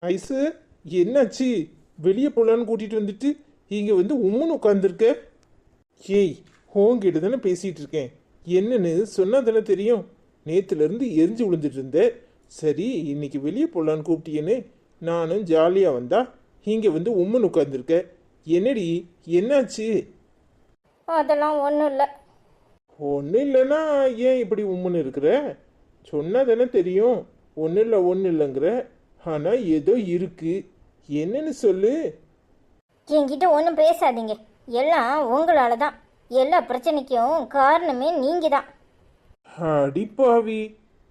Ice, என்னாச்சு? வெளியே போலான்னு கூட்டிட்டு வந்துட்டு இங்க வந்து உம்முன்னு உட்காந்துருக்க. ஏய், ஹோங்கிட்ட தானே பேசிட்டு இருக்கேன். என்னன்னு சொன்னா தானே தெரியும். நேத்துல இருந்து எரிஞ்சு விழுந்துட்டு இருந்த. சரி, இன்னைக்கு வெளியே போலான்னு கூப்பிட்டியேன்னு நானும் ஜாலியா வந்தா இங்க வந்து உம்முன்னு உட்காந்துருக்க. என்னடி, என்னாச்சு? அதெல்லாம் ஒன்றும் இல்லை. ஒன்றும் இல்லைன்னா ஏன் இப்படி உம்முன்னு இருக்கிற? சொன்னா தானே தெரியும். ஒன்றும் இல்லை ஒன்றும் இல்லைங்கிற. ஆனால் ஏதோ இருக்கு. என்னன்னு சொல்லு. என்கிட்ட ஒன்றும் பேசாதீங்க. எல்லாம் உங்களால தான். எல்லா பிரச்சனைக்கும் காரணமே நீங்கள் தான். அடிப்பாவி,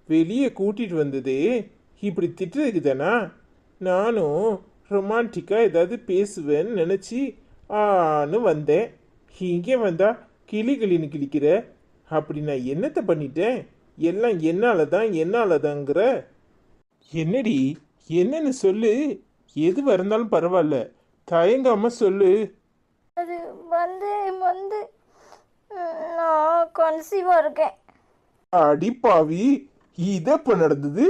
வெளியே கூட்டிட்டு வந்ததே இப்படி திட்டுறதுக்கு தானா? நானும் ரொமான்டிக்காக ஏதாவது பேசுவேன்னு நினச்சி ஆன்னு வந்தேன். இங்கே வந்தா கிளி கிளின்னு கிழிக்கிற. அப்படி நான் என்னத்தை பண்ணிட்டேன்? எல்லாம் என்னால தாங்கிற. என்னடி, என்னன்னு சொல்லு. எது இருந்தாலும் பரவாயில்ல, தயங்காம சொல்லு. அது வந்து வந்து நான் கன்சீவாக இருக்கேன். அடிப்பாவி, இது எப்ப நடந்தது?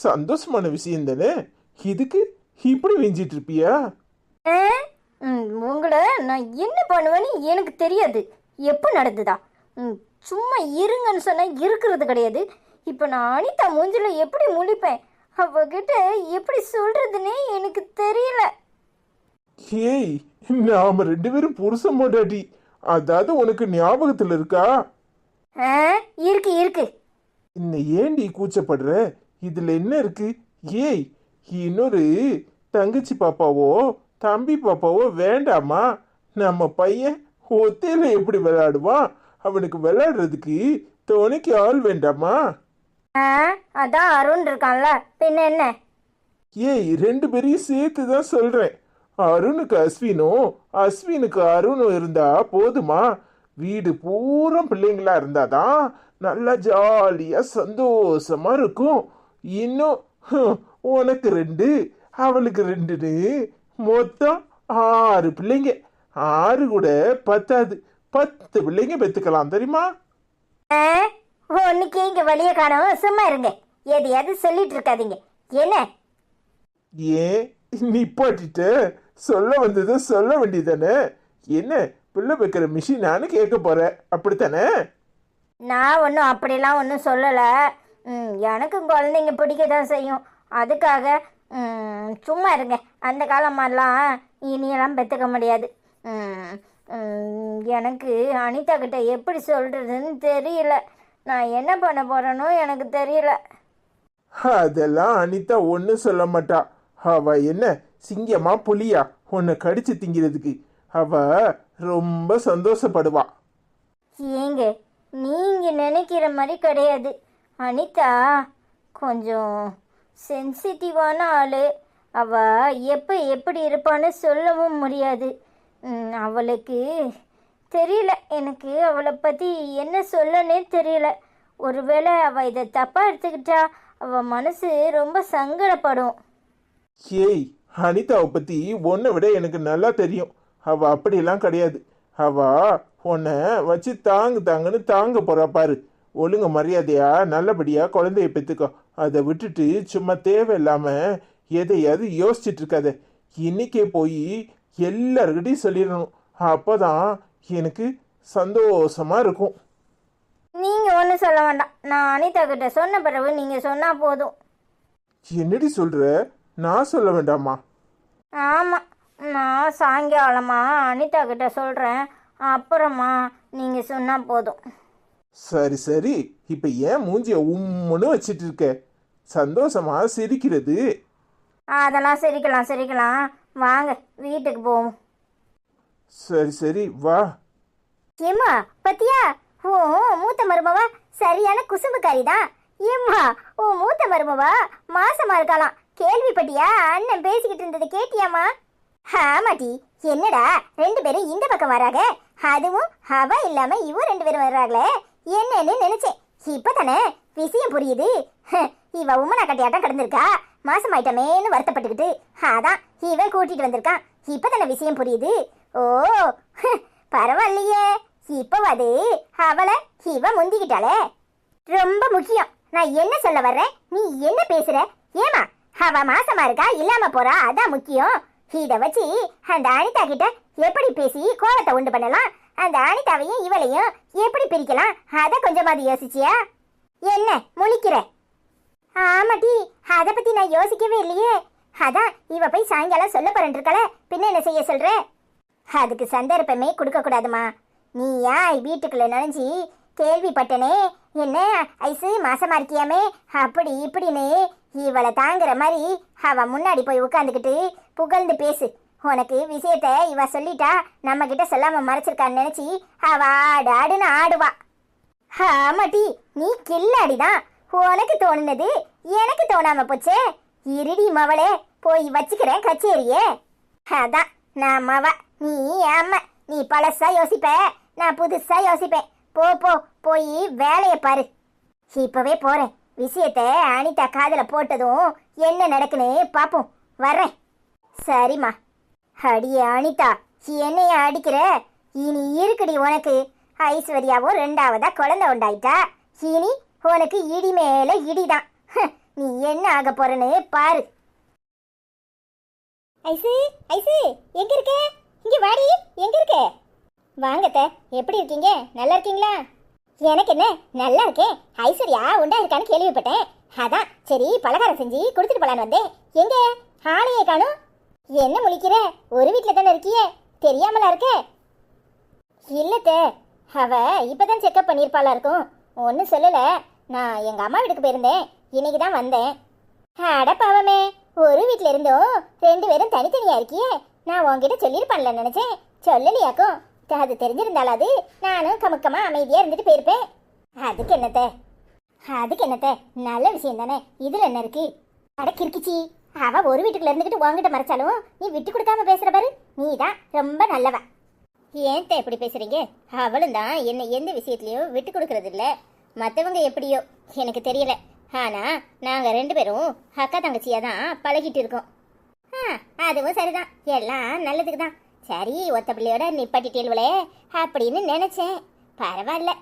சந்தோஷமான விஷயம் தானே. இதுக்கு இப்படி வெஞ்சிட்டு இருப்பியா? ஆ? உங்களை நான் என்ன பண்ணுவேன்னு எனக்கு தெரியாது. எப்போ நடந்துதா? சும்மா இருங்கன்னு சொன்னால் இருக்கிறது கிடையாது. இப்போ நான் அனிதா மூஞ்சில எப்படி முழிப்பேன்? அவகிட்ட எப்படி சொல்றதுன்னே எனக்கு தெரியல. ஏய், நாம ரெண்டு பேரும் புருஷன் போட்டாடி. அதாவது உனக்கு ஞாபகத்துல இருக்கா? ஆ, இருக்கு இருக்கு. இன்னும் ஏண்டி கூச்சப்படுற? இதுல என்ன இருக்கு? ஏய், இன்னொரு தங்கச்சி பாப்பாவோ தம்பி பாப்பாவோ வேண்டாமா? நம்ம பையன் ஒத்தையில எப்படி விளையாடுவான்? அவனுக்கு விளையாடுறதுக்கு துணைக்கு ஆள் வேண்டாமா? ஆ, அதான் அருண் இருக்கான்ல, பின்ன என்ன? ஏய், ரெண்டு பேரையும் சேர்த்து தான் சொல்றேன். அருணுக்கு அஸ்வினும் அஸ்வினுக்கு அருணும் இருந்தா போதுமா? வீடு பூரா பிள்ளைங்களா இருந்தாதான் நல்லா ஜாலியா சந்தோஷமா இருக்கும். இன்னும் உனக்கு ரெண்டு, அவளுக்கு ரெண்டுன்னு மொத்தம் 6 பிள்ளைங்க. 6 கூட பத்தாது, 10 பிள்ளைங்க பெத்துக்கலாம் தெரியுமா? ஆ, ஒன்றுக்கு இங்கே வழியை காணோம். சும்மா இருங்க. எதையாவது சொல்லிட்டு இருக்காதீங்க. என்ன? ஏன் நிப்பாட்டிட்ட? சொல்ல வந்ததை சொல்ல வேண்டியதானே? என்ன பிள்ளை வைக்கிற மிஷினான்னு கேட்க போற, அப்படித்தானே? நான் ஒன்றும் அப்படிலாம் ஒன்றும் சொல்லலை. எனக்கும் குழந்தைங்க பிடிக்க தான் செய்யும். அதுக்காக சும்மா இருங்க. அந்த காலம் மாதிரிலாம் இனியெல்லாம் பெற்றுக்க முடியாது. எனக்கு அனிதா கிட்ட எப்படி சொல்கிறதுன்னு தெரியல. நான் என்ன பண்ண போகிறேனோ எனக்கு தெரியல. அதெல்லாம் அனிதா ஒன்றும் சொல்ல மாட்டா. அவ என்ன சிங்கமா புலியா உன்னை கடிச்சு திங்கிறதுக்கு? அவ ரொம்ப சந்தோஷப்படுவா. ஏங்க, நீங்கள் நினைக்கிற மாதிரி கிடையாது. அனிதா கொஞ்சம் சென்சிட்டிவான ஆள். அவள் எப்போ எப்படி இருப்பான்னு சொல்லவும் முடியாது. அவளுக்கு தெரியல. எனக்கு அவளை பற்றி என்ன சொல்லனே தெரியல. ஒருவேளை அவள் இதை தப்பாக எடுத்துக்கிட்டா அவள் மனசு ரொம்ப சங்கடப்படும். ஏய், அனிதாவை பத்தி உன்னை விட எனக்கு நல்லா தெரியும். அவ அப்படியெல்லாம் கிடையாது. அவ உன்னை வச்சு தாங்குன்னு தாங்க போறா பாரு. ஒழுங்கு மரியாதையா நல்லபடியா குழந்தைய பெத்துக்கோ. அதை விட்டுட்டு சும்மா தேவையில்லாம எதையாவது யோசிச்சுட்டு இருக்காத. இன்னைக்கே போய் எல்லாருக்கிட்டையும் சொல்லிடணும். அப்போதான் எனக்கு சந்தோஷமா இருக்கும். நீங்கள் ஒன்றும் சொல்ல வேண்டாம். நான் அனிதா கிட்ட சொன்ன பிறகு நீங்கள் சொன்னால் போதும். என்னடி சொல்ற? நான் சொல்ல வேண்டாமா? ஆமாம், நான் சாயங்காலமா அனிதா கிட்ட சொல்கிறேன். அப்புறமா நீங்கள் சொன்னால் போதும். சரி சரி, இப்ப ஏன் மூஞ்சிய உம்முன்னு வச்சிட்டு இருக்க? சந்தோஷமா சிரிக்கிறது. அதெல்லாம் சிரிக்கலாம் சிரிக்கலாம். வாங்க வீட்டுக்கு போவோம். சரி சரி, வா. ஏம்மா பத்தியா, ஓ மூத்த மருமவா சரியான குசும்புக்காரி தான். ஏம்மா, ஓ மூத்த மருமவா மாசமா இருக்கலாம். கேள்விப்பட்டியா? அண்ணன் பேசிக்கிட்டு இருந்தது கேட்டியாமா? ஆமாட்டி. என்னடா ரெண்டு பேரும் இந்த பக்கம் வராங்க, அதுவும் அவ இல்லாம இவ ரெண்டு பேரும் வர்றாங்களே, என்னன்னு நினைச்சேன். இப்பதானே விஷயம் புரியுது. இவ உம்மனா கட்டியாட்டம் கிடந்திருக்கா, மாசமாயிட்டமேன்னு வருத்தப்பட்டுக்கிட்டு. அதான் இவன் கூட்டிட்டு வந்திருக்கான். இப்பதானே விஷயம் புரியுது. ஓ பரவாயில்லையே. இப்பவாது அவளை இவ முந்திக்கிட்டாளே. ரொம்ப முக்கியம். நான் என்ன சொல்ல வர்றேன், நீ என்ன பேசுற? ஏமா அவ மாசமா இருக்கா இல்லாம போறா அதான் முக்கியம். இத வச்சு அந்த அனிதா கிட்ட எப்படி பேசி கோவத்தை உண்டு பண்ணலாம், அந்த அனிதாவையும் இவளையும் எப்படி பிரிக்கலாம், அத கொஞ்சமாவது யோசிச்சியா? என்ன முழிக்கிற? ஆமாட்டி, அத பத்தி நான் யோசிக்கவே இல்லையே. அதான் இவ போய் சாயங்காலம் சொல்ல போறேன் இருக்கல, பின்ன என்ன செய்ய சொல்ற? அதுக்கு சந்தர்ப்பமே கொடுக்க கூடாதுமா. நீ ஏன் வீட்டுக்குள்ள நுழைஞ்சி கேள்விப்பட்டனே என்ன ஐசு மாசமா இருக்கியாமே அப்படி இப்படின்னு இவளை தாங்குற மாதிரி அவ முன்னாடி போய் உட்காந்துக்கிட்டு புகழ்ந்து பேசு. உனக்கு விஷயத்த இவ சொல்லிட்டா நம்ம கிட்ட சொல்லாம மறைச்சிருக்கான்னு நினைச்சி அவ ஆடுன்னு ஆடுவா. ஆமாட்டி, நீ கில்லாடிதான். உனக்கு தோணுனது எனக்கு தோணாம போச்சே. இருடி மவளே, போய் வச்சுக்கிறேன் கச்சேரியே. அதான் நான் மவ, நீ அம்மா. நீ பழசா யோசிப்ப, நான் புதுசா யோசிப்பேன். போ போ, போய் வேலையை பாரு. இப்பவே போறேன். விஷயத்த அனிதா காதுல போட்டதும் என்ன நடக்குன்னு பாப்போம். வர்றேன். சரிம்மா. அடியே அனிதா, என்னைய அடிக்கிற? இனி இருக்குடி உனக்கு. ஐஸ்வர்யாவும் 2ஆவதா குழந்தை உண்டாயிட்டா. இனி உனக்கு இடி மேல இடிதான். நீ என்ன ஆக போறன்னு பாரு. ஐசு ஐசு, எங்க இருக்க? இங்க வாடி. எங்க இருக்க? வாங்கத்த, எப்படி இருக்கீங்க? நல்லா இருக்கீங்களா? எனக்கு என்ன, நல்லா இருக்கேன். ஐஸ்வர்யா உண்டா இருக்கான்னு கேள்விப்பட்டேன். அதான் சரி பலகாரம் செஞ்சு கொடுத்துட்டு போலான்னு வந்தேன். எங்க ஆளையே காணும்? என்ன முழிக்கிற? ஒரு வீட்டில் தானே இருக்கியே, தெரியாமலா இருக்க? இல்லத்த, அவ இப்பதான் செக்அப் பண்ணியிருப்பாளா இருக்கும். ஒன்றும் சொல்லல. நான் எங்க அம்மா வீட்டுக்கு போயிருந்தேன், இன்னைக்கு தான் வந்தேன். அட பாவமே, ஒரு வீட்டில் இருந்தோம் 2 பேரும் தனித்தனியா இருக்கியே. நான் உன்கிட்ட சொல்லியிருப்பான்ல நினைச்சேன், சொல்லலையாக்கும். அது தெரிஞ்சிருந்தாலும் அது நானும் கமுக்கமா அமைதியா இருந்துட்டு போயிருப்பேன். அதுக்கு என்னத்த, நல்ல விஷயம் தானே. இதுல என்ன இருக்கு? அட கிறுக்கிச்சி, அவ ஒரு வீட்டுக்குள்ள இருந்துகிட்டு உங்ககிட்ட மறைச்சாலும் நீ விட்டு கொடுக்காம பேசுற பாரு, நீ தான் ரொம்ப நல்லவ. ஏன் எப்படி பேசுறீங்க? அவளும் தான் என்ன எந்த விஷயத்துலயும் விட்டு கொடுக்கறது இல்ல. மற்றவங்க எப்படியோ எனக்கு தெரியல. ஆனா நாங்க 2 பேரும் அக்கா தங்கச்சியா தான் பழகிட்டு இருக்கோம். அதுவும் சரிதான், எல்லாம் நல்லதுக்கு தான். சரி, ஒத்த பிள்ளையோட நிப்பாட்டிட்டேல்வளே அப்படின்னு நினைச்சேன். பரவாயில்ல,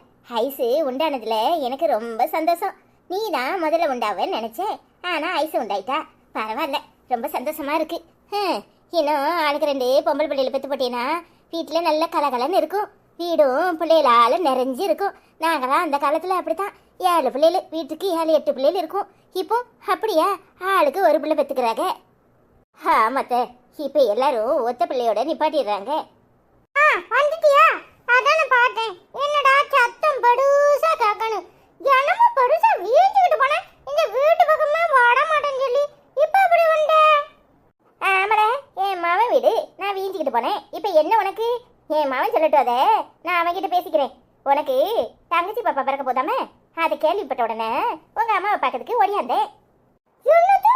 ஐசு உண்டானதுல எனக்கு ரொம்ப சந்தோஷம். நீ தான் முதல்ல உண்டாவன்னு நினைச்சேன், ஆனா ஐசு உண்டாயிட்டா. பரவாயில்ல, ரொம்ப சந்தோஷமா இருக்கு. இன்னும் ஆளுக்கு 2 பொம்பளை பிள்ளைகளை பெற்று போட்டேன்னா வீட்டில் நல்ல கலகலன்னு இருக்கும். வீடும் பிள்ளைகளால நிறைஞ்சு இருக்கும். நாங்களாம் அந்த காலத்தில் அப்படித்தான், 7 பிள்ளைகள் வீட்டுக்கு 7 8 பிள்ளைகள் இருக்கும். இப்போ அப்படியா, ஆளுக்கு ஒரு பிள்ளை பெற்றுக்கிறாங்க. ஆமாத்த, இப்போ எல்லாரும் ஒத்த பிள்ளையோட நிப்பாட்டிடுறாங்க. வந்துட்டியா? அதான பார்த்தேன். என்னடா சத்தம் படுசா கேட்கணும். ஜனமும் படுசா வீட்டுக்கிட்டு போனேன். இந்த வீட்டு பக்கமே வர மாட்டேன்னு சொல்லி இப்போ அப்படி வந்த? ஆமல, என் மாவன் வீடு, நான் வீஞ்சிக்கிட்டு போனேன். இப்போ என்ன உனக்கு? என் மாவன் சொல்லட்டும், அதை நான் அவன்கிட்ட பேசிக்கிறேன். உனக்கு தங்கச்சி பாப்பா பிறக்க போதாமே, அதை கேள்விப்பட்ட உடனே உங்க அம்மாவை பார்க்கறதுக்கு ஓடியாந்தேன். என்னது,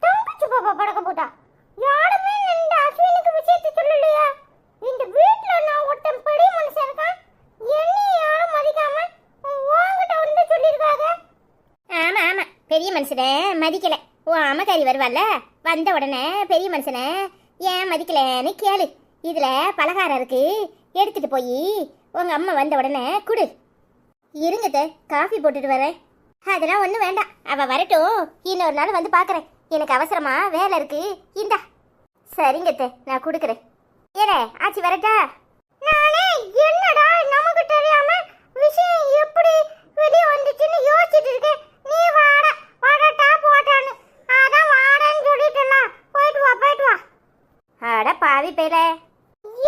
தங்கச்சி பாப்பா பிறக்க போட்டா? யாருமே இந்த அஸ்வினுக்கு விஷயத்தை சொல்லலையா? இந்த வீட்ல நான் ஒருத்தன் பெரிய மனுஷன் இருக்கான், என்னைய யாரும் மதிக்காம உன்கிட்ட வந்து சொல்லிருக்காங்க. ஆமா ஆமா, பெரிய மனுஷனை மதிக்கல. உன் அம்மக்காரி வருவாள்ல, வந்த உடனே பெரிய மனுஷனை ஏன் மதிக்கலன்னு கேளு. இதுல பலகாரம் இருக்கு, எடுத்துட்டு போய் உங்க அம்மா வந்த உடனே குடு. இருங்கத, காஃபி போட்டுட்டு வரேன். அதெல்லாம் ஒன்றும் வேண்டாம், அவ வரட்டும், இன்னொரு நாள் வந்து பார்க்குறேன். எனக்கு அவசரமா வேலை இருக்கு. இந்தா. சரிங்கத்த, நான் கொடுக்குறேன். ஏனே ஆச்சி வரட்டா? நானே என்னடா நமக்கு தெரியாம விஷயம் எப்படி வெளியே வந்துச்சுன்னு யோசிச்சுட்டு இருக்கேன். நீ வரட்டா போட்டான்னு அதான் வாடன்னு சொல்லிட்டல. போயிட்டு வா போயிட்டு வா. அட பாவி பேல,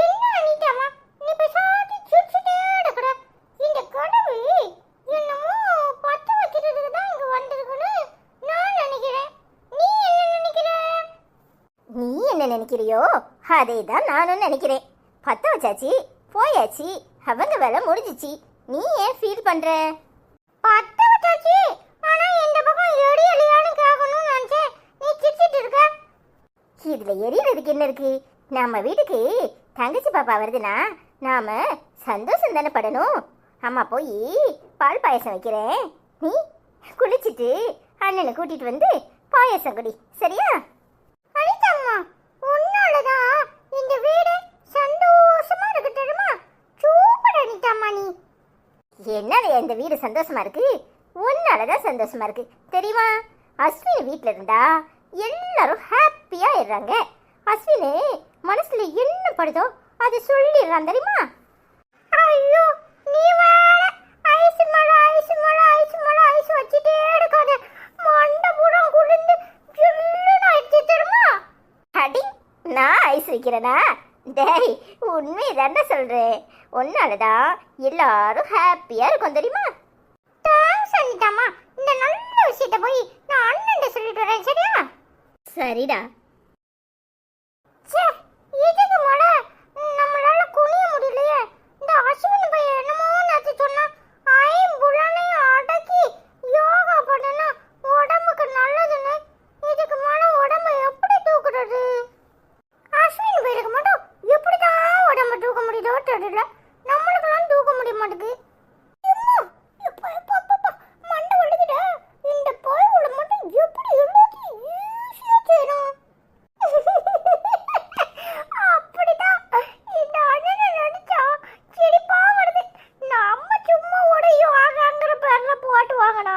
என்ன அனிதாமா நீ பேசாட்டி சிரிச்சுட்டே கிடக்குற. இந்த கனவு என்னமோ பத்து வைக்கிறதுக்கு தான் இங்க வந்திருக்குன்னு நான் நினைக்கிறேன். நீ என்ன நினைக்கிற? நீ என்ன நினைக்கிறியோ அதே தான் நானும் நினைக்கிறேன். பத்த வச்சாச்சு, போயாச்சு, அவங்க வேலை முடிஞ்சிச்சு. நீ ஏன் ஃபீல் பண்ற? பத்த வச்சாச்சு, ஆனா இந்த பக்கம் எரியலையான்னு கேட்கணும்னு நினைச்சேன். நீ சிரிச்சிட்டு இருக்க. இதுல எரியறதுக்கு என்ன இருக்கு? நம்ம வீட்டுக்கு தங்கச்சி பாப்பா வருதுன்னா நாம சந்தோஷம் தானே படணும். அம்மா போய் பால் பாயசம் வைக்கிறேன், நீ குளிச்சுட்டு அண்ணனை கூட்டிட்டு வந்து பாயசம் குடி, சரியா? அனிதாம்மா, உன்னாலதான் இந்த வீடு சந்தோஷமா இருக்கு தெரியுமா? சூப்பர் அனிதாம்மா. நீ என்னால இந்த வீடு சந்தோஷமா இருக்கு? உன்னாலதான் சந்தோஷமா இருக்கு தெரியுமா? அஸ்வினி வீட்டுல இருந்தா எல்லாரும் ஹாப்பியா ஆயிடுறாங்க. அஸ்வினு மனசுல என்ன படுதோ அது சொல்லிடுறான் தெரியுமா? ஐயோ நீ வேற ஐஸ் மலை ஐஸ் மலை ஐஸ் மலை ஐஸ் வச்சுட்டே இருக்காத, மண்டை பூரா குளிர்ந்து ஜில்லுன்னு ஆயிடுச்சு தெரியுமா? அடி நான் ஐஸ் வைக்கிறேனா? டேய் உண்மை தானே சொல்றேன், உன்னாலதான் எல்லாரும் ஹாப்பியா இருக்கும் தெரியுமா? தேங்க்ஸ் அனிதாமா, இந்த நல்ல விஷயத்தை போய் நான் அண்ணன்ட்ட சொல்லிட்டு வரேன் சரியா? சரிடா. இதுக்கு மட நம்மளால குனிய முடியலையே. இந்த அஸ்வின் பையன் என்னமோ நேத்து சொன்னா ஐம்புலனையும் அடக்கி யோகா பண்ணனா உடம்புக்கு நல்லதுன்னு. இதுக்கு மேல உடம்பை எப்படி தூக்குறது? அஸ்வின் பையனுக்கு மட்டும் எப்படிதான் உடம்பை தூக்க முடியுதோ தெரியல, நம்மளுக்கெல்லாம் தூக்க முடிய மாட்டேங்குது. மண்டை வலிக்குதா? இந்த பாய்வுல மட்டும் எப்படி எல்லாத்தையும் ஈஸியா செய்யணும்? அப்படிதான் இந்த அண்ணனை நினைச்சா சிரிப்பா வருது. நம்ம சும்மா உடையும் ஆகாங்கிற பேர்ல போட்டு வாங்கினா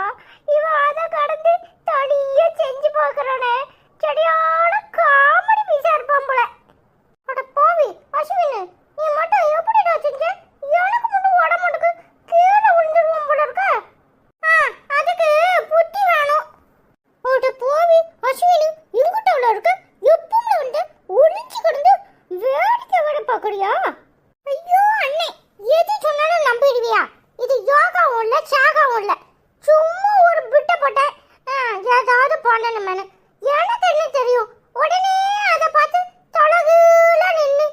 இவன் அதை கடந்து தனியா செஞ்சு பார்க்கறானே, சரியான காமெடி பீஸா இருப்பான் போல. அட போவி அஸ்வினு, நீ மட்டும் எப்படிடா செஞ்ச? எனக்கு மட்டும் உடம்புக்கு கீழே விழுந்துருவோம் போல இருக்க. அதுக்கு புத்தி வேணும். அட போவி அஸ்வினு, எங்கிட்ட அவ்வளோ இருக்க? எப்பவுமே வந்து ஒளிஞ்சு கிடந்து வேடிக்கை வேற பார்க்கறியா? ஐயோ அண்ணே, எது சொன்னாலும் நம்பிடுவியா? இது யோகாவும் இல்லை சாகாவும் இல்லை, சும்மா ஒரு பிட்ட போட்டேன் ஏதாவது பண்ணணுமேனு. எனக்கு என்ன தெரியும்? உடனே அதை பார்த்து தொலைகுல நின்று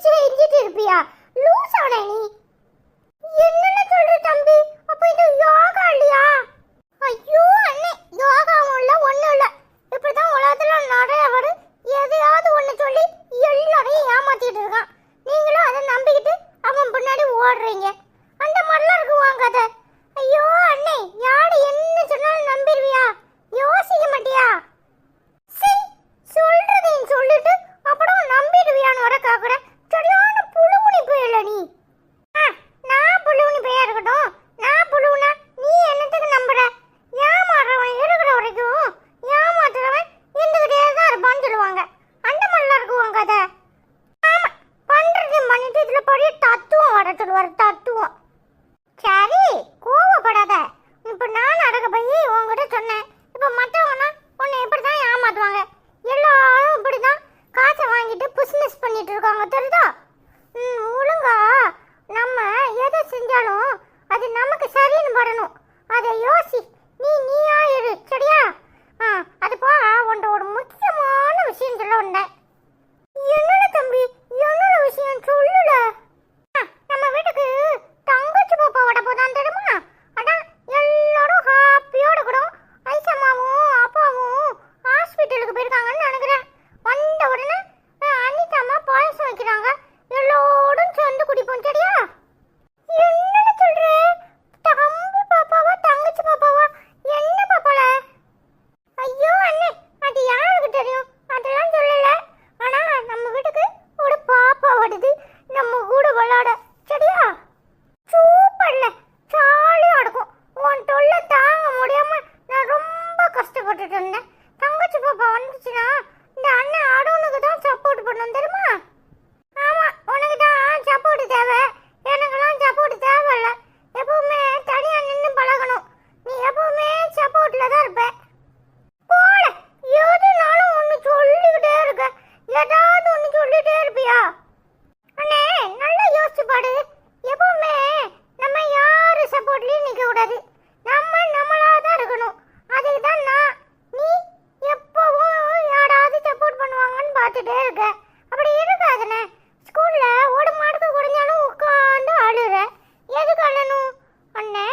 செஞ்சுட்டு இருப்பியா? லூஸ் ஆனே நீ. என்னன்னு சொல்ற தம்பி? அப்ப இது யோகா இல்லையா? ஐயோ அண்ணே, யோகாவும் இல்லை ஒன்றும் இல்லை. இப்படிதான் உலகத்துல நிறைய வரும் எதையாவது ஒன்று சொல்லி எல்லாரையும் ஏமாத்திட்டு இருக்கான். நீங்களும் அதை நம்பிக்கிட்டு அவன் பின்னாடி ஓடுறீங்க. அந்த மாதிரிலாம் இருக்கு உன் கதை. ஐயோ அண்ணே, யாரு என்ன சொன்னாலும் நம்பிடுவியா? யோசிக்க மாட்டியா? சரி சொல்றதையும் சொல்லிட்டு அப்புறம் நம்பிடுவியான்னு வர காக்குற சரியான புழுவுனி போயிடல நீ. நான் புழுவுனி போயா இருக்கட்டும், நான் புழுவுனா நீ என்னத்துக்கு நம்புற? ஏமாறுறவன் இருக்கிற வரைக்கும் ஏமாத்துறவன் இருந்துகிட்டே தான் இருப்பான்னு சொல்லுவாங்க. அந்த மாதிரிலாம் இருக்குவாங்க கதை. ஆமா, பண்றதையும் பண்ணிட்டு இதுல பெரிய தத்துவம் வர சொல்லுவார், தத்துவம். சரி கோவப்படாத. இப்ப நான் அடக்க போய் உங்ககிட்ட சொன்னேன், இப்ப மற்றவங்கன்னா உன்னை இப்படிதான் ஏமாத்துவாங்க. எல்லாரும் இப்படிதான் காசை வாங்கிட்டு பிசினஸ் பண்ணிட்டு இருக்காங்க தெரியுதா? ஒழுங்கா நம்ம எதை செஞ்சாலும் அது நமக்கு சரின்னு படணும். அதை யோசி, நீயா இரு சரியா? அது போ, உன்ட ஒரு முக்கியமான விஷயம் சொல்ல வந்தேன். என்னோட தம்பி, என்னோட விஷயம் சொல்லுல. நம்ம வீட்டுக்கு தங்கச்சி பாப்பா வட போதான் தெரியுமா? அதான் எல்லாரும் ஹாப்பியோட கூட ஐசம்மாவும் அப்பாவும் ஹாஸ்பிட்டலுக்கு போயிருக்காங்கன்னு நினைக்கிறேன். வந்த உடனே அனிதாமா பாயசம் வைக்கிறாங்க, எல்லாரும் சேர்ந்து குடிப்போம் சரியா? என்னன்னு சொல்ற? தம்பி பாப்பாவா தங்கச்சி பாப்பாவா? என்ன பாப்பால? ஐயோ அண்ணே, அது யாருக்கு தெரியும்? அதெல்லாம் சொல்லல. ஆனா நம்ம வீட்டுக்கு ஒரு பாப்பா வருது நம்ம கூட விளையாட சரியா? சூப்பர்ல, ஜாலியா இருக்கும். உன் தொல்லை தாங்க முடியாம நான் ரொம்ப கஷ்டப்பட்டுட்டு இருந்தேன். தங்கச்சி பாப்பா வந்துச்சுன்னா இந்த அண்ணன் அருணுக்கு தான் சப்போர்ட் பண்ணும் தெரியுமா? ஆமா, உனக்கு தான் சப்போர்ட் தேவை, எனக்கெல்லாம் சப்போர்ட் தேவையில்ல. எப்பவுமே தனியா நின்று பழகணும். நீ எப்பவுமே சப்போர்ட்ல தான் இருப்ப. போல எதுனாலும் ஒன்று சொல்லிக்கிட்டே இருக்க, ஏதாவது ஒன்று சொல்லிட்டே இருப்பியா? அண்ணே நல்லா யோசிச்சு பாடு. எப்பவுமே நம்ம யாரு சப்போர்ட்லயும் நிக்க கூடாது, நம்ம நம்மளா தான் இருக்கணும். அதுக்கு தான் நான் நீ எப்பவும் யாராவது சப்போர்ட் பண்ணுவாங்கன்னு பார்த்துட்டே இருக்க. அப்படி இருக்காதுண்ணே. ஸ்கூல்ல ஒரு மாடுக்கு குறைஞ்சாலும் உட்காந்து அழுற, எதுக்கு அழணும்? அண்ணே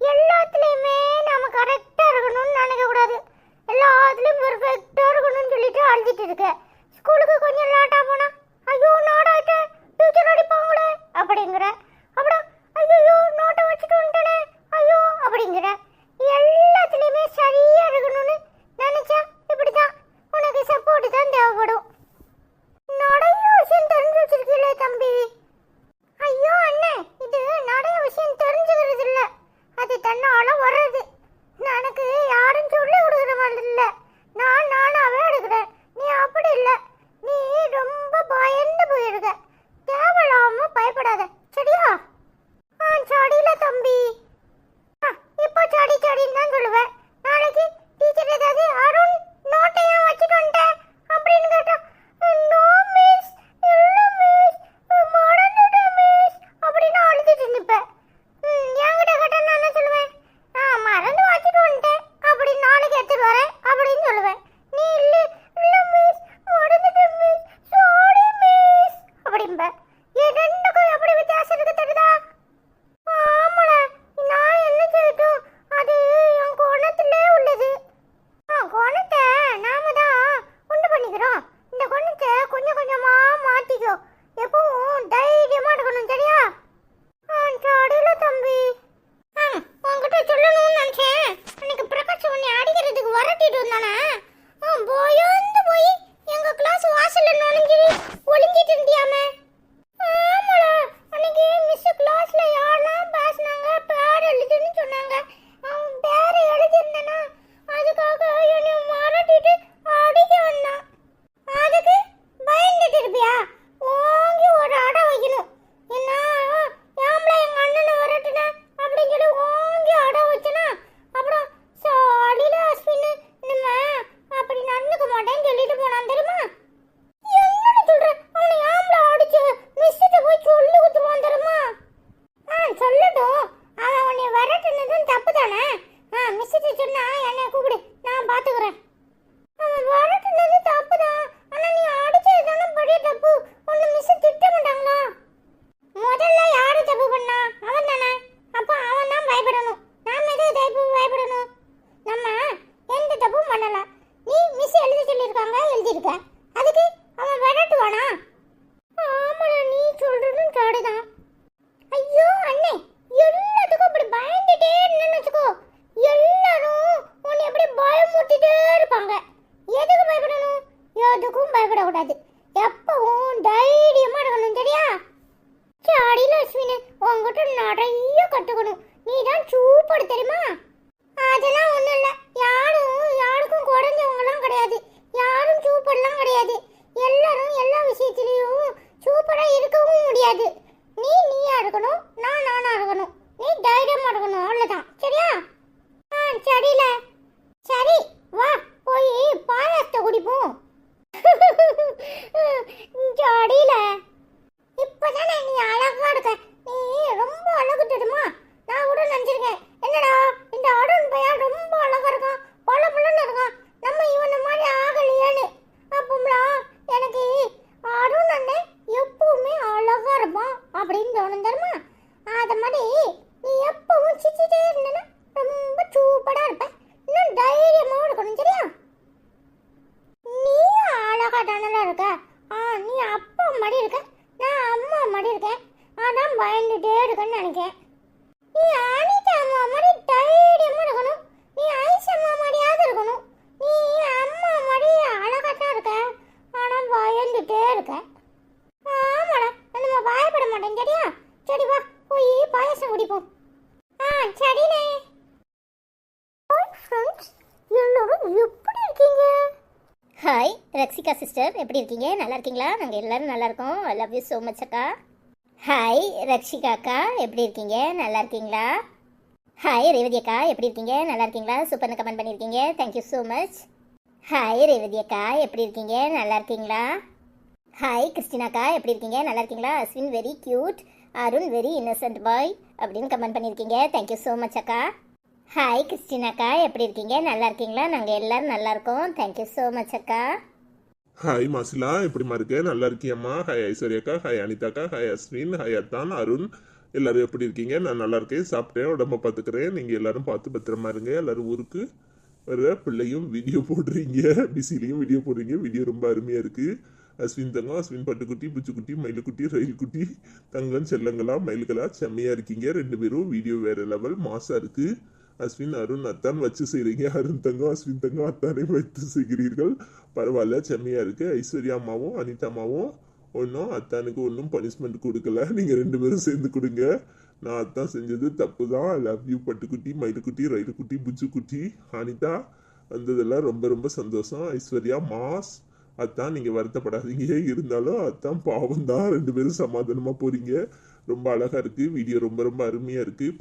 எல்லாத்துலயுமே நாம கரெக்டா இருக்கணும்னு நினைக்க கூடாது, எல்லாத்துலயும் பெர்ஃபெக்டா இருக்கணும்னு சொல்லிட்டு அழுதுட்டு இருக்க. ஸ்கூலுக்கு கொஞ்சம் லேட்டா போனா ஐயோ நாடாயிட்டு டீச்சர் அடிப்பாங்களே அப்படிங்கிற, அப்புறம் ஐயோ நோட்டை வச்சுட்டு வந்துட்டேனே ஐயோ அப்படிங்கிற. எல்லாத்துலயுமே சரியா இருக்கணும்னு நினைச்சா இப்படிதான் உனக்கு சப்போர்ட் தான் தேவைப்படும். நிறைய விஷயம் தெரிஞ்சு வச்சிருக்கீங்களே தம்பி. ஐயோ அண்ணே, இது நிறைய விஷயம் தெரிஞ்சுக்கிறது இல்ல, அது தன்னால வர்றது. எனக்கு யாரும் சொல்லி கொடுக்குற மாதிரி இல்ல, நானாவே எதுக்கும் பயப்படக்கூடாது. எப்பவும் தைரியமா இருக்கணும், சரியா? அடியில அஸ்வினு, உங்ககிட்ட நிறைய கத்துக்கணும். நீ தான் சூப்பர், தெரியுமா? அதெல்லாம் ஒண்ணும் இல்ல. யாருக்கும் குறைஞ்சவங்கலாம் கிடையாது. யாரும் சூப்பர்லாம் கிடையாது. எல்லாரும் எல்லா விஷயத்திலையும் சூப்பரா இருக்கவும் முடியாது. நீயா இருக்கணும், நானா இருக்கணும். நீ தைரியமா இருக்கணும், அவ்வளவுதான். சரியா? சரியில. சரி, வா போய் பாயாசத்தை குடிப்போம். ஜாடியில இப்பதானே நீ அழகா இருக்க. நீ ரொம்ப அழகு, தெரியுமா? நான் கூட நினைச்சிருக்கேன், என்னடா இந்த அருண் பையன் ரொம்ப அழகா இருக்கான், பளபளன்னு இருக்கான், நம்ம இவன மாதிரி ஆகலையான்னு. அப்போம்லாம் எனக்கு அருண் அண்ணன் எப்பவுமே அழகா இருப்பான் அப்படின்னு தோணும், தெரியுமா? அத மாதிரி நீ எப்பவும் சிரிச்சிட்டே இருந்தனா ரொம்ப சூப்பரா இருப்ப. இன்னும் தைரியமா இருக்கணும், சரியா? நீ அழகா தானே இருக்க. நீ அப்பா மாதிரி இருக்க, நான் அம்மா மாதிரி இருக்கேன். அதான் பயந்துட்டே இருக்கேன்னு நினைக்கிறேன். நீ அனிதா அம்மா மாதிரி தைரியமா இருக்கணும். நீ ஐஸ் அம்மா மாதிரியாவது இருக்கணும். நீ அம்மா மாதிரி அழகா தான் இருக்க, ஆனா பயந்துட்டே இருக்க. ஆமாடா, நம்ம பயப்பட மாட்டேன், சரியா? சரி, வா போய் பாயசம் குடிப்போம். சரிண்ணே. ஃப்ரெண்ட்ஸ், எல்லாரும் எப்படி இருக்கீங்க? ஹாய் ரக்ஷிகா சிஸ்டர், எப்படி இருக்கீங்க? நல்லா இருக்கீங்களா? நாங்கள் எல்லாரும் நல்லா இருக்கோம். I love you so much அக்கா. ஹாய் ரக்ஷிகா அக்கா, எப்படி இருக்கீங்க? நல்லா இருக்கீங்களா? ஹாய் ரேவதி அக்கா, எப்படி இருக்கீங்க? நல்லா இருக்கீங்களா? சூப்பர்னு கமெண்ட் பண்ணியிருக்கீங்க, thank you so much. Hi Revathi அக்கா, எப்படி இருக்கீங்க? நல்லா இருக்கீங்களா? ஹாய் கிறிஸ்டினாக்கா, எப்படி இருக்கீங்க? நல்லா இருக்கீங்களா? Ashwin very cute, Arun very innocent boy அப்படின்னு கமெண்ட் பண்ணியிருக்கீங்க, தேங்க்யூ ஸோ மச் அக்கா. ஹாய் கிறிஸ்டினாக்கா, எப்படி இருக்கீங்க? நல்லா இருக்கீங்களா? நாங்கள் எல்லாரும் நல்லா இருக்கோம், தேங்க்யூ ஸோ மச் அக்கா. ஹாய் மாசிலா, எப்படிமா இருக்க? நல்லா இருக்கியம்மா? ஹாய் ஐஸ்வர்யாக்கா, ஹாய் அனிதாக்கா, ஹாய் அஸ்வின், ஹாய் அத்தான், அருண், எல்லாரும் எப்படி இருக்கீங்க? நான் நல்லா இருக்கேன், சாப்பிட்டேன், உடம்ப பார்த்துக்கிறேன். நீங்கள் எல்லாரும் பார்த்து பத்திரமா இருங்க. எல்லாரும் ஊருக்கு வர பிள்ளையும் வீடியோ போடுறீங்க, பிஸிலையும் வீடியோ போடுறீங்க. வீடியோ ரொம்ப அருமையாக இருக்குது. அஸ்வின் தங்கம், அஸ்வின் பட்டுக்குட்டி, புச்சுக்குட்டி, மயிலுக்குட்டி, ரயில்குட்டி, தங்கம், செல்லங்களா, மயில்களா, செம்மையாக இருக்கீங்க. 2 பேரும் வீடியோ வேறு லெவல் மாசாக இருக்குது. அஸ்வின் அருண் அத்தான் வச்சு செய்கிறீங்க. அருண் தங்கம் அஸ்வின் தங்கம் அத்தானே வைத்து செய்கிறீர்கள். பரவாயில்ல, செம்மையாக இருக்குது. ஐஸ்வர்யா அம்மாவும் அனிதா அம்மாவும் ஒன்றும் அத்தானுக்கு ஒன்றும் பனிஷ்மெண்ட் கொடுக்கல. நீங்கள் 2 பேரும் சேர்ந்து கொடுங்க. நான் அத்தான் செஞ்சது தப்பு தான். லவ் யூ பட்டுக்குட்டி, மயிலுக்குட்டி, ரயிலுக்குட்டி, புச்சுக்குட்டி. அனிதா வந்ததெல்லாம் ரொம்ப ரொம்ப சந்தோஷம். ஐஸ்வர்யா மாஸ். அத்தான் நீங்கள் வருத்தப்படாதீங்க. இருந்தாலும் அத்தான் பாவம் தான். 2 பேரும் சமாதானமாக போகிறீங்க. ரொம்ப அழகாக இருக்குது. வீடியோ ரொம்ப ரொம்ப அருமையாக இருக்குது.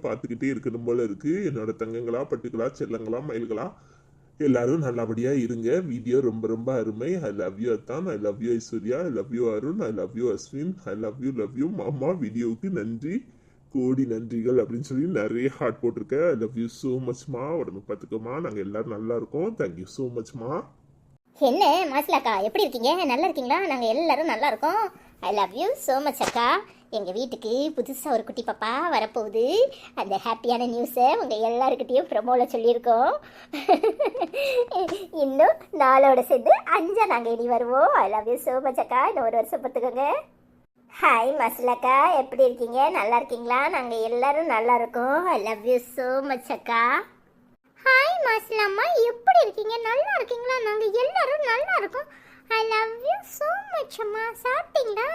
பார்த்துக்கிட்டே இருக்கணும் போல இருக்குது. என்னோட தங்கங்களா, பட்டுக்களா, செல்லங்களா, மயில்களா, எல்லாரும் நல்லபடியாக இருங்க. வீடியோ ரொம்ப ரொம்ப அருமை. ஐ லவ் யூ அத்தான், ஐ love you Aishwarya, I love you Arun, I love you Ashwin, I love you மாமா. வீடியோவுக்கு நன்றி, கோடி நன்றிகள் அப்படின்னு சொல்லி நிறைய ஹார்ட் போட்டிருக்கேன். ஐ லவ் யூ ஸோ மச்மா. உடம்பு பார்த்துக்கோமா. நாங்கள் எல்லாரும் நல்லா இருக்கோம். தேங்க்யூ ஸோ மச்மா. என்ன மாசிலாக்கா, எப்படி இருக்கீங்க? நல்லா இருக்கீங்களா? நாங்கள் எல்லாரும் நல்லா இருக்கோம். I love you so much அக்கா. எங்கள் வீட்டுக்கு புதுசாக ஒரு குட்டி பாப்பா வரப்போகுது. அந்த ஹாப்பியான நியூஸை உங்கள் எல்லாருக்கிட்டையும் ப்ரமோவில் சொல்லியிருக்கோம். இன்னும் நாளோட சேர்ந்து 5 நாங்கள் இனி வருவோம். ஐ லவ் யூ ஸோ மச் அக்கா. இன்னும் 1 வருஷம் பார்த்துக்கோங்க. ஹாய் மாசிலாக்கா, எப்படி இருக்கீங்க? நல்லா இருக்கீங்களா? நாங்கள் எல்லாரும் நல்லா இருக்கோம். I love you so much அக்கா. ஹாய் மாசிலாம்மா, எப்படி இருக்கீங்க? நல்லா இருக்கீங்களா? நாங்கள் எல்லாரும் நல்லா இருக்கோம். I love you so much அம்மா. சாப்பிட்டீங்களா?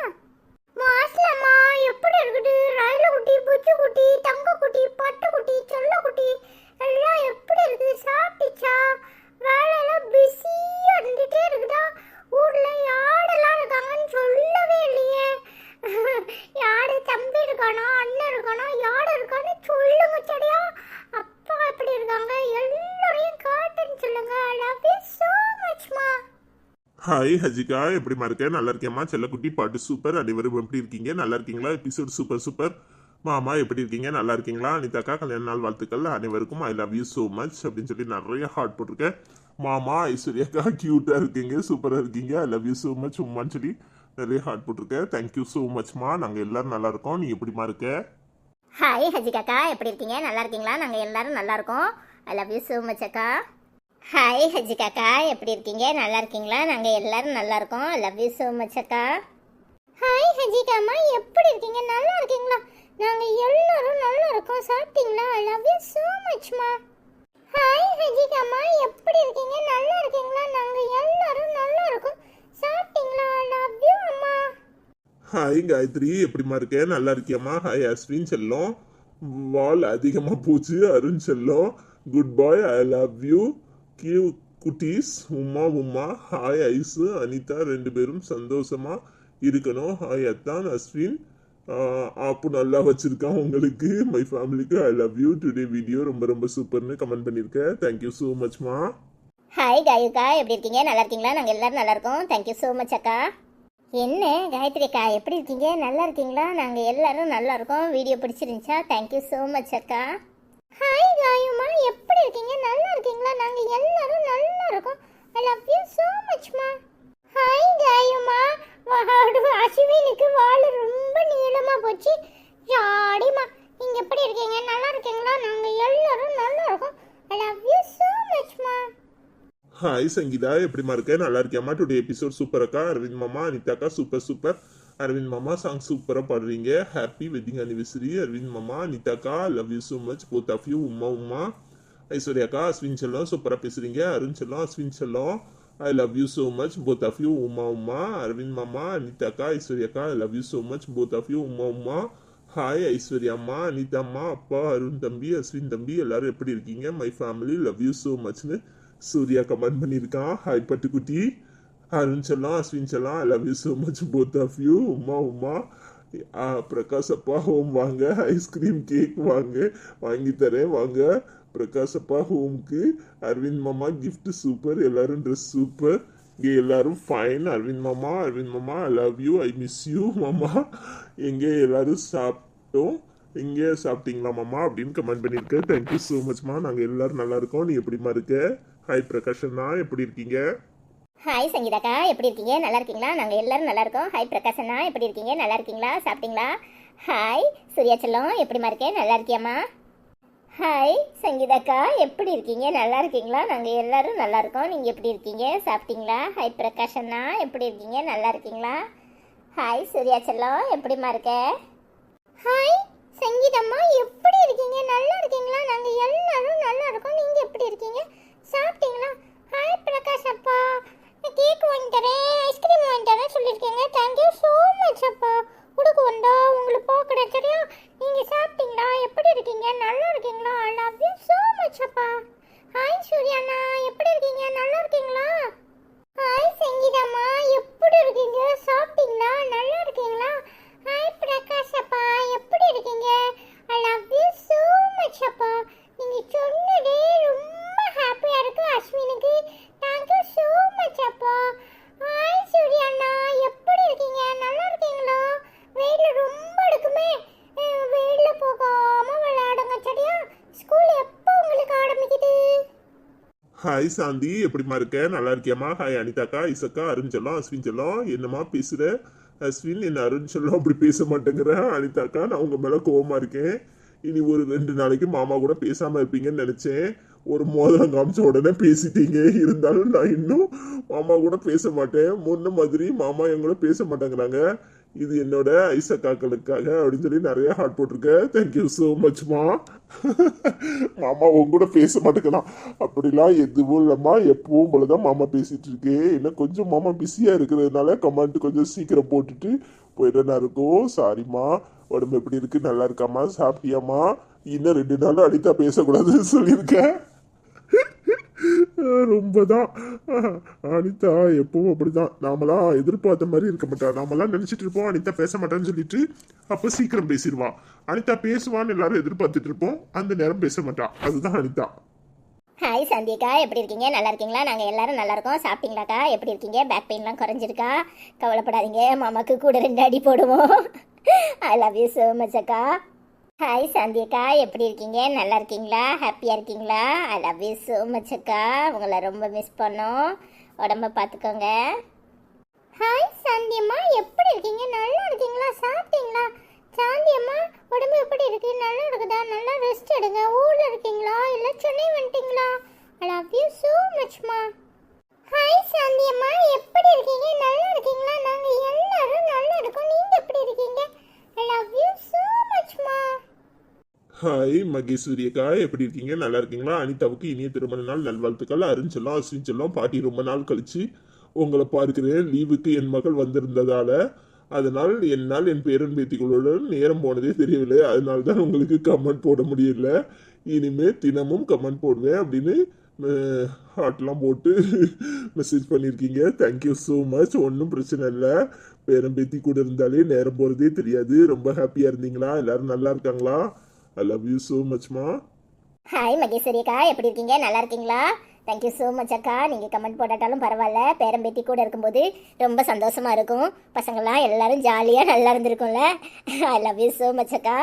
மாசிலாம்மா எப்படி இருக்குது? ரயிலுக்குட்டி, புச்சுக்குட்டி, தங்கக்குட்டி, பட்டுக்குட்டி, செல்லக்குட்டி எல்லாம் எப்படி இருக்குது? சாப்பிட்டுச்சா? வேலையெல்லாம் பிஸியாக இருந்துகிட்டே இருக்குதா? ஊரில் யாரெல்லாம் இருக்காங்கன்னு சொல்லவே இல்லையே. யாரு தம்பி இருக்கானா, அண்ணன் இருக்கானா, யார் இருக்கான்னு சொல்லுங்க, சரியா? அப்பா எப்படி இருக்காங்க? எல்லாரையும் காட்டுன்னு சொல்லுங்க. ஐ லவ் யூ ஸோ மச்மா. ஹாய் ஹஜிகா, எப்படிமா இருக்க? நல்லா இருக்கேம்மா. செல்லக்குட்டி, பாட்டு சூப்பர். அனைவரும் எப்படி இருக்கீங்க? நல்லா இருக்கீங்களா? Episode super super. மாமா எப்படி இருக்கீங்க? நல்லா இருக்கீங்களா? அனிதாக்கா கல்யாண நாள் வாழ்த்துக்கள். அனைவருக்கும் ஐ லவ் யூ ஸோ மச் அப்படின்னு சொல்லி நிறைய ஹார்ட் போட்டிருக்கேன். மாமா ஐஸ்வர்யாக்கா க்யூட்டாக இருக்கீங்க, சூப்பராக இருக்கீங்க. I love you so much உமான்னு சொல்லி நிறைய ஹார்ட் போட்டிருக்கேன். தேங்க்யூ ஸோ மச்மா. நாங்கள் எல்லாரும் நல்லா இருக்கோம். நீ எப்படிமா இருக்க? ஹாய் ஹஜிகாக்கா, எப்படி இருக்கீங்க? நல்லா இருக்கீங்களா? நாங்கள் எல்லாரும் நல்லா இருக்கோம். I love you so much அக்கா. ஹாய் ஹஜிகாக்கா, எப்படி இருக்கீங்க? நல்லா இருக்கீங்களா? நாங்கள் எல்லாரும் நல்லா இருக்கோம். I love you so much அக்கா. ஹாய் ஹஜிகாம்மா, எப்படி இருக்கீங்க? நல்லா இருக்கீங்களா? நாங்கள் எல்லாரும் நல்லா இருக்கோம். சாப்பிட்டீங்களா? ஐ லவ் யூ ஸோ மச்மா. ஹாய் ஹஜிகாமா, எப்படி இருக்கீங்க? நல்லா இருக்கீங்களா? நாங்க எல்லாரும் நல்லா இருக்கோம். சாப்பிட்டீங்களா? லவ் யூ அம்மா. ஹாய் காயத்ரி, எப்படிமா இருக்க? நல்லா இருக்கியம்மா? ஹாய் அஸ்வின் செல்லம், வால் அதிகமாக போச்சு. அருண் செல்லம், good bye, I love you. கியூ குட்டீஸ், உமா உமா. ஹாய் ஐசு, அனிதா, ரெண்டு பேரும் சந்தோஷமா இருக்கணும். ஹாய் அத்தான், அஸ்வின் ஆப்பு நல்லா வச்சிருக்கான் உங்களுக்கு. மை ஃபேமிலிக்கு I love you. Today ரொம்ப ரொம்ப சூப்பர்னு கமெண்ட் பண்ணியிருக்கேன். தேங்க்யூ ஸோ மச்மா. ஹாய் காயுக்கா, எப்படி இருக்கீங்க? நல்லா இருக்கீங்களா? நாங்கள் எல்லாரும் நல்லா இருக்கோம். தேங்க்யூ ஸோ மச் அக்கா. என்ன காயத்ரி அக்கா, எப்படி இருக்கீங்க? நல்லா இருக்கீங்களா? நாங்கள் எல்லாரும் நல்லா இருக்கோம். வீடியோ பிடிச்சிருந்துச்சா? தேங்க்யூ ஸோ மச் அக்கா. ஹாய் காயுமா, எப்படி இருக்கீங்க? நல்லா இருக்கீங்களா? நாங்கள் எல்லாரும் நல்லா இருக்கோம். ஐ லவ் யூ ஸோ மச்மா. ஹாய் காயுமா, அஸ்வினுக்கு வால் ரொம்ப நீளமாக போச்சு. ஜாடிமா, நீங்கள் எப்படி இருக்கீங்க? நல்லா இருக்கீங்களா? நாங்கள் எல்லாரும் நல்லா இருக்கோம். ஐ லவ் யூ ஸோ மச்மா. ஹாய் சங்கீதா, எப்படிமா இருக்க? நல்லா இருக்கியாம்மா? டுடே எபிசோட் சூப்பர் அக்கா. அரவிந்த் மாமா, அனிதாக்கா சூப்பர் சூப்பர். அரவிந்த் மாமா சாங் சூப்பராக பாடுறீங்க. ஹாப்பி வெட்டிங் அனிவர்சரி அரவிந்த் மாமா, அனிதாக்கா. Love you so much both of you. Uma Uma. ஐஸ்வர்யாக்கா, அஸ்வின் செல்லம் சூப்பராக பேசுறீங்க. அருண் செல்லம், அஸ்வின் செல்லம், I love you so much both of you. Uma Uma. Aravind மாமா, அனிதாக்கா, ஐஸ்வர்யாக்கா, I love you so much both of you. Uma Uma. Hi ஐஸ்வர்யாம்மா, அனிதாம்மா, அப்பா, அருண் தம்பி, அஸ்வின் தம்பி, எல்லாரும் எப்படி இருக்கீங்க? My family love you so மச்னு சூர்யா கமெண்ட் பண்ணியிருக்கான். ஹாய் பட்டுக்குட்டி. அருண் செல்லம், அஸ்வின் செல்லம், I love you so much both of you. Uma Uma. Prakash அப்பா ஹோம் வாங்க, ஐஸ்கிரீம் கேக் வாங்க, வாங்கி தரேன் வாங்க. பிரகாஷ் அப்பா ஹோம்க்கு. அரவிந்த் மாமா கிஃப்ட் சூப்பர், எல்லாரும் ட்ரெஸ் சூப்பர். இங்கே எல்லாரும் ஃபைன். அரவிந்த் மாமா ஐ love you, I miss you மாமா. எங்கே எல்லாரும் சாப்பிட்டோம், எங்கே சாப்பிட்டீங்களா மாமா அப்படின்னு கமெண்ட் பண்ணியிருக்கேன். தேங்க்யூ ஸோ மச்மா. நாங்கள் எல்லாரும் நல்லா இருக்கோம். நீ எப்படிமா இருக்க? ஹாய் பிரகாஷ் அண்ணா, எப்படி இருக்கீங்க? ஹாய் சங்கீதாக்கா, எப்படி இருக்கீங்க? நல்லா இருக்கீங்களா? நாங்கள் எல்லாரும் நல்லா இருக்கோம். ஹாய் பிரகாஷ் அண்ணா, எப்படி இருக்கீங்க? நல்லா இருக்கீங்களா? சாப்பிட்டீங்களா? ஹாய் சூர்யா செல்லம், எப்படிமா இருக்கேன்? நல்லா இருக்கியாம்மா? ஹாய் சங்கீதாக்கா, எப்படி இருக்கீங்க? நல்லா இருக்கீங்களா? நாங்கள் எல்லாரும் நல்லா இருக்கோம். நீங்கள் எப்படி இருக்கீங்க? சாப்பிட்டீங்களா? ஹாய் பிரகாஷ் அண்ணா, எப்படி இருக்கீங்க? நல்லா இருக்கீங்களா? ஹாய் சூர்யா செல்லம், எப்படிமா இருக்க? ஹாய் சங்கீதம்மா, எப்படி இருக்கீங்க? நல்லா இருக்கீங்களா? நாங்கள் எல்லாரும் நல்லா இருக்கோம். நீங்கள் எப்படி இருக்கீங்க? சாப்பிட்டீங்களா? ஹாய் பிரகாஷ் அப்பா, கேக் வாங்கி தரேன், ஐஸ்கிரீம் வாங்கி தரேன் சொல்லியிருக்கீங்க. தேங்க்யூ ஸோ மச் அப்பா. கொடுக்க வந்தா உங்களுக்கு போக்கடை சரியா? நீங்கள் சாப்பிட்டீங்களா? எப்படி இருக்கீங்க? நல்லா இருக்கீங்களா? ஐ லவ் யூ ஸோ மச் அப்பா. ஹாய் சூர்யாண்ணா, எப்படி இருக்கீங்க? நல்லா இருக்கீங்களா? ஹாய் சங்கீதாம்மா, எப்படி இருக்கீங்க? சாப்பிட்டீங்களா? நல்லா இருக்கீங்களா? ஹாய் பிரகாஷ் அப்பா, எப்படி இருக்கீங்க? I love you so much அப்பா. நீங்கள் சொன்னதே ரொம்ப ஹாப்பியாக இருக்கு அஸ்வினுக்கு. தேங்க்யூ ஸோ மச் அப்பா. ஹாய் சூர்யாண்ணா, எப்படி இருக்கீங்க? நல்லா இருக்கீங்களா? வெயில் ரொம்ப இருக்குமே, வெயிலில் போகாமல் விளையாடுங்க சரியா? ஸ்கூல் எப்போ உங்களுக்கு ஆரம்பிக்குது? ஹாய் சாந்தி, எப்படிமா இருக்க? நல்லா இருக்கியாம்மா? ஹாய் அனிதாக்கா, இசக்கா, அருண் செல்லம், அஸ்வின் செல்லம். என்னம்மா பேசுகிற? அஸ்வின், என்ன அருண் செல்லம் அப்படி பேச மாட்டேங்கிறேன். அனிதாக்கா, நான் உங்கள் மேலே கோவமாக இருக்கேன். இனி ஒரு 2 நாளைக்கு மாமா கூட பேசாமல் இருப்பீங்கன்னு நினச்சேன். ஒரு மோதிரம் காமிச்ச உடனே பேசிட்டீங்க. இருந்தாலும் நான் இன்னும் மாமா கூட பேச மாட்டேன். முன்ன மாதிரி மாமா என் கூட பேச மாட்டேங்கிறாங்க. இது என்னோட ஐசக்காக்களுக்காக அப்படின்னு சொல்லி நிறைய ஹார்ட் போட்டிருக்கேன். தேங்க்யூ ஸோ மச்மா. மாமா உங்க கூட பேச மாட்டேங்கலாம் அப்படிலாம் எதுவும் இல்லைம்மா. எப்பவும் போலதான் மாமா பேசிட்டு இருக்கேன். இன்னும் கொஞ்சம் மாமா பிஸியாக இருக்கிறதுனால கமெண்ட் கொஞ்சம் சீக்கிரம் போட்டுட்டு போயிட்டேனா இருக்கும். சாரிம்மா. உடம்பு எப்படி இருக்கு? நல்லா இருக்காம்மா? சாப்பிட்டியாம்மா? இன்னும் 2 நாள் அனிதா பேசக்கூடாதுன்னு சொல்லியிருக்கேன். ரொம்பதான் அனிதா எப்பவும் அப்படிதான். நாமெல்லாம் எதிர்பார்த்த மாதிரி இருக்க மாட்டா. நாமெல்லாம் நினைச்சிட்டு இருப்போம் அனிதா பேச மாட்டான்னு சொல்லிட்டு, அப்ப சீக்கிரம் பேசிடுவா. அனிதா பேசுவான்னு எல்லாரும் எதிர்பார்த்துட்டு இருப்போம், அந்த நேரம் பேச மாட்டா. அதுதான் அனிதா. ஹாய் சந்தியக்கா, எப்படி இருக்கீங்க? நல்லா இருக்கீங்களா? நாங்கள் எல்லாரும் நல்லா இருக்கோம். சாப்பிட்டீங்களாக்கா? எப்படி இருக்கீங்க? பேக் பெயின்லாம் குறைஞ்சிருக்கா? கவலைப்படாதீங்க, மாமாக்கு கூட 2 அடி போடுவோம். ஐ லவ் யூ ஸோ மச் அக்கா. ஹாய் சந்தியக்கா, எப்படி இருக்கீங்க? நல்லா இருக்கீங்களா? ஹாப்பியாக இருக்கீங்களா? ஐ லவ் யூ ஸோ மச் அக்கா. உங்களை ரொம்ப மிஸ் பண்ணோம். உடம்ப பார்த்துக்கோங்க. ஹாய் சாந்தியம்மா, எப்படி இருக்கீங்க? நல்லா இருக்கீங்களா? சாப்பிட்டீங்களா? சாந்தியம்மா, உடம்பு எப்படி இருக்கு? நல்லா இருக்குதா? நல்லா ரெஸ்ட் எடுங்க. ஊரில் இருக்கீங்களா இல்லை சென்னை வந்துட்டீங்களா? ஐ லவ் யூ ஸோ மச்மா. ஹாய் சாந்தியம்மா, எப்படி இருக்கீங்க? நல்லா இருக்கீங்களா? நாங்கள் எல்லாரும் நல்லா இருக்கோம். நீங்கள் எப்படி இருக்கீங்க? ஐ லவ் யூ ஸோ மச்மா. ஹாய் மகேஸ்வரி அக்கா எப்படி இருக்கீங்க நல்லா இருக்கீங்களா? அனிதாவுக்கு இனிய திருமண நாள் நல்வாழ்த்துக்கள். அருண் செல்லம் அஸ்வின் செல்லம் பாட்டி ரொம்ப நாள் கழிச்சு உங்களை பார்க்கிறேன். லீவுக்கு என் மகள் வந்திருந்ததால அதனால் என்னால் என் பேரன் பேத்திகளுடன் நேரம் போனதே தெரியவில்லை. அதனால தான் உங்களுக்கு கமெண்ட் போட முடியல. இனிமேல் தினமும் கமெண்ட் போடுவேன் அப்படின்னு ஹார்ட்லாம் போட்டு மெசேஜ் பண்ணியிருக்கீங்க. Thank you so much. ஒன்றும் பிரச்சனை இல்லை. பேரன் பேத்தி கூட இருந்தாலே நேரம் போகிறதே தெரியாது. ரொம்ப ஹாப்பியாக இருந்தீங்களா? எல்லாரும் நல்லா இருக்காங்களா? ஐ லவ் யூ ஸோ மச்மா. ஹாய் மகேஸ்வரி அக்கா, எப்படி இருக்கீங்க? நல்லா இருக்கீங்களா? தேங்க்யூ ஸோ மச் அக்கா. நீங்கள் கமெண்ட் போட்டாலும் பரவாயில்ல, பேரம்பேத்தி கூட இருக்கும்போது ரொம்ப சந்தோஷமாக இருக்கும். பசங்கள்லாம் எல்லாரும் ஜாலியாக நல்லா இருந்திருக்கும்ல. I love you so much அக்கா.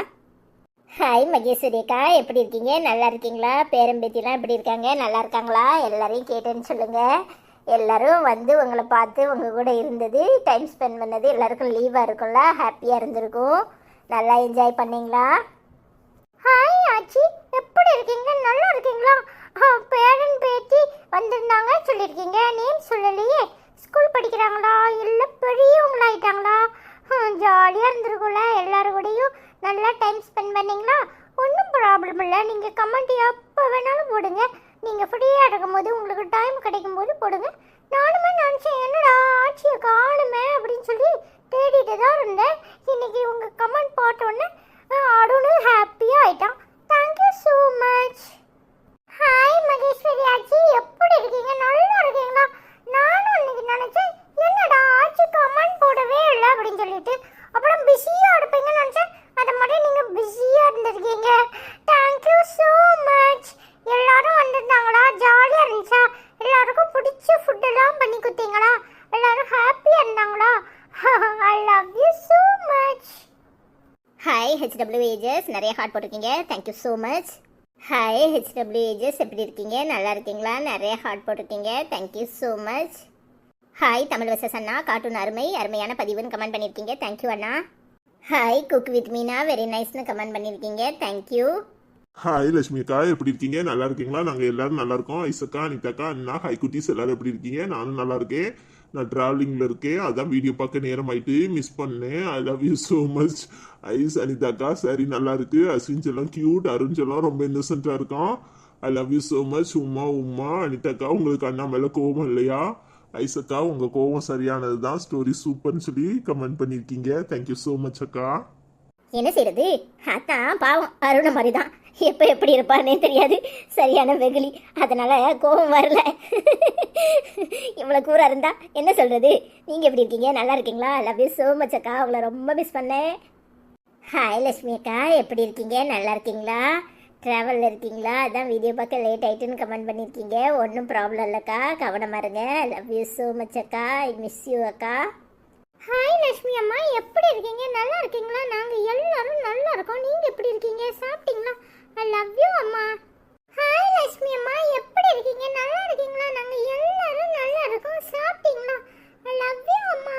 ஹாய் மகேஸ்வரி அக்கா, எப்படி இருக்கீங்க? நல்லா இருக்கீங்களா? பேரம்பேத்திலாம் எப்படி இருக்காங்க? நல்லா இருக்காங்களா? எல்லாரையும் கேட்டேன்னு சொல்லுங்கள். எல்லாரும் வந்து உங்களை பார்த்து உங்கள் கூட இருந்தது, டைம் ஸ்பெண்ட் பண்ணது, எல்லாருக்கும் லீவாக இருக்கும்ல, ஹாப்பியாக இருந்திருக்கும். நல்லா என்ஜாய் பண்ணீங்களா? ஹாய் ஆச்சி, எப்படி இருக்கீங்க? நல்லா இருக்கீங்களா? பேரன் பேத்தி வந்திருந்தாங்க சொல்லியிருக்கீங்க, நேம் சொல்லலையே. ஸ்கூல் படிக்கிறாங்களா இல்லை பெரியவங்களாயிட்டாங்களா? ஜாலியாக இருந்திருக்கும்ல, எல்லாரும் கூடயும் நல்லா டைம் ஸ்பெண்ட் பண்ணீங்களா? ஒன்றும் ப்ராப்ளம் இல்லை. நீங்கள் கமெண்ட் எப்போ வேணாலும் போடுங்க. நீங்கள் ஃப்ரீயாக இருக்கும்போது உங்களுக்கு டைம் கிடைக்கும் போது போடுங்க. நானுமே நினச்சேன், என்னடா ஆச்சியை காணுமே அப்படின்னு சொல்லி தேடிட்டு தான் இருந்தேன். இன்னைக்கு உங்கள் கமெண்ட் போட்டோன்னே அருணும் ஹாப்பியாக ஆயிட்டான். Thank you so much. Hi Maheswari ஆச்சி, எப்படி இருக்கீங்க? நல்லா இருக்கீங்களா? நானும் இன்னைக்கு நினச்சேன், என்னடா ஆச்சி கமெண்ட் போடவே இல்லை அப்படின்னு சொல்லிட்டு. அப்புறம் பிஸியாக இருப்பீங்கன்னு நினச்சேன். அதை மட்டும் நீங்கள் பிஸியாக இருந்திருக்கீங்க. Thank you so much. எல்லாரும் வந்திருந்தாங்களா? ஜாலியாக இருந்துச்சா? எல்லாருக்கும் பிடிச்ச ஃபுட்டெல்லாம் பண்ணி கொடுத்தீங்களா? எல்லாரும் ஹாப்பியாக இருந்தாங்களா? I love you so much. Hi HWAges, நிறைய ஹார்ட் போட்டிருக்கீங்க. Thank you so much. Hi HWAges, எப்படி இருக்கீங்க? நல்லா இருக்கீங்களா? நிறைய ஹார்ட் போட்டிருக்கீங்க. Thank you so much. Hi Tamil வசஸ் அண்ணா, கார்ட்டூன் அருமையான பதிவுன்னு கமெண்ட் பண்ணியிருக்கீங்க. தேங்க்யூ அண்ணா. Hi cook with Meena, very நைஸ்னு கமெண்ட் பண்ணியிருக்கீங்க. தேங்க்யூ. ஹாய் லட்சுமி அக்கா எப்படி இருக்கீங்க? நல்லா இருக்கீங்களா? நாங்கள் எல்லாரும் நல்லா இருக்கோம். ஐசக்கா அனிதாக்கா அண்ணா ஹாய் குட்டீஸ் எல்லாரும் எப்படி இருக்கீங்க? நானும் நல்லா இருக்கேன். நான் ட்ராவலிங்கில் இருக்கேன், அதான் வீடியோ பார்க்க நேரம் ஆயிட்டு மிஸ் பண்ணேன். I love you so much. ஐஸ் அனிதாக்கா சரி நல்லா இருக்கு. அஸ்வின் செல்லம் கியூட், அருண் செல்லம் ரொம்ப இன்னசென்ட்டாக இருக்கான். I love you so much. Uma அனிதாக்கா உங்களுக்கு அண்ணா மேலே கோவம் இல்லையா? ஐசக்கா உங்கள் கோவம் சரியானது தான், ஸ்டோரி சூப்பர்னு சொல்லி கமெண்ட் பண்ணியிருக்கீங்க. தேங்க்யூ ஸோ மச் அக்கா. என்ன செய்யறது, அதான் பாவம் அருண மாதிரி தான், எப்போ எப்படி இருப்பாருன்னே தெரியாது, சரியான வெகுளி, அதனால கோபம் வரல. இவ்வளோ கூரா இருந்தா என்ன சொல்றது. நீங்கள் எப்படி இருக்கீங்க? நல்லா இருக்கீங்களா? லவ் யூ ஸோ மச் அக்கா, உங்களை ரொம்ப மிஸ் பண்ணேன். ஹாய் லட்சுமி அக்கா, எப்படி இருக்கீங்க? நல்லா இருக்கீங்களா? ட்ராவலில் இருக்கீங்களா? அதான் வீடியோ பார்க்க லேட் ஆகிட்டுன்னு கமெண்ட் பண்ணியிருக்கீங்க. ஒன்றும் ப்ராப்ளம் இல்லைக்கா, கவனமாக இருங்க. லவ் யூ ஸோ மச் அக்கா, ஐ மிஸ் யூ அக்கா. ஹாய் லட்சுமி அம்மா, எப்படி இருக்கீங்க? நல்லா இருக்கீங்களா? நாங்கள் எல்லாரும் நல்லா இருக்கோம். நீங்கள் எப்படி இருக்கீங்க? சாப்பிட்டீங்களா? ஐ லவ் யூ அம்மா. ஹாய் லட்சுமி அம்மா, எப்படி இருக்கீங்க? நல்லா இருக்கீங்களா? நாங்கள் எல்லாரும் நல்லா இருக்கோம். சாப்பிட்டீங்களா? ஐ லவ் யூ அம்மா.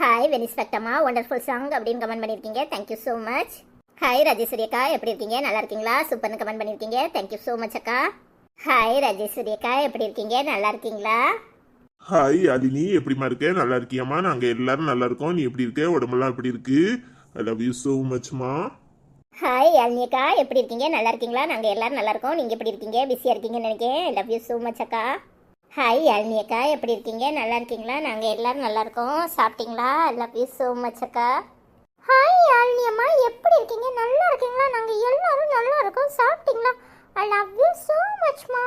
ஹாய் வெனிஸ்பெக்ட் அம்மா, ஒண்டர்ஃபுல் சாங் அப்படின்னு கமெண்ட் பண்ணியிருக்கீங்க. Thank you so much. Hi Rajeswari அக்கா, எப்படி இருக்கீங்க? நல்லா இருக்கீங்களா? சூப்பர்னு கமெண்ட் பண்ணியிருக்கீங்க. தேங்க்யூ ஸோ மச் அக்கா. ஹாய் ராஜேஸ்வரி அக்கா, எப்படி இருக்கீங்க? நல்லா இருக்கீங்களா? ஹாய் யாழினி, எப்படிமா இருக்க? நல்லா இருக்கியாம்மா? நாங்கள் எல்லாரும் நல்லா இருக்கோம். நீ எப்படி இருக்க? உடம்பெல்லாம் எப்படி இருக்கு? ஐ லவ் யூ ஸோ மச்மா. ஹாய் யாழினி அக்கா, எப்படி இருக்கீங்க? நல்லா இருக்கீங்களா? நாங்கள் எல்லாரும் நல்லா இருக்கோம். நீங்கள் எப்படி இருக்கீங்க? பிஸியாக இருக்கீங்கன்னு நினைக்கிறேன். ஐ லவ் யூ ஸோ மச் அக்கா. ஹாய் யாழினி அக்கா, எப்படி இருக்கீங்க? நல்லா இருக்கீங்களா? நாங்கள் எல்லாரும் நல்லா இருக்கோம். சாப்பிட்டீங்களா? I love you so much அக்கா. ஹாய் யாழினி அம்மா, எப்படி இருக்கீங்க? நல்லா இருக்கீங்களா? நாங்கள் எல்லாரும் நல்லா இருக்கோம். சாப்பிட்டீங்களா? ஐ லவ் யூ ஸோ மச்மா.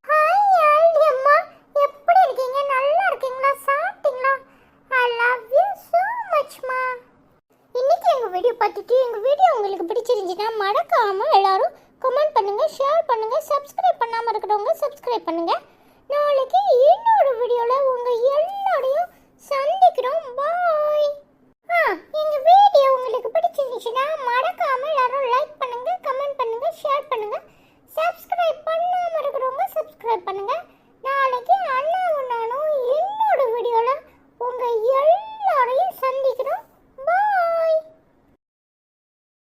ஹாய் யாழினி அம்மா, எப்படி இருக்கீங்க? நல்லா இருக்கீங்களா? சாப்பிட்டீங்களா? ஐ லவ் யூ ஸோ மச்மா. இன்னைக்கு எங்கள் வீடியோ பார்த்துட்டு எங்கள் வீடியோ உங்களுக்கு பிடிச்சிருந்துச்சுன்னா மறக்காமல் எல்லாரும் கமெண்ட் பண்ணுங்கள், ஷேர் பண்ணுங்கள், சப்ஸ்கிரைப் பண்ணாமல் இருக்கிறவங்க சப்ஸ்கிரைப் பண்ணுங்கள். நாளைக்கு இன்னொரு வீடியோவில் உங்கள் எல்லாரையும் சந்திக்கிறோம். பாய். எங்கள் வீடியோ உங்களுக்கு பிடிச்சிருந்துச்சுன்னா மறக்காமல் எல்லாரும் லைக் பண்ணுங்கள், கமெண்ட் பண்ணுங்கள், ஷேர்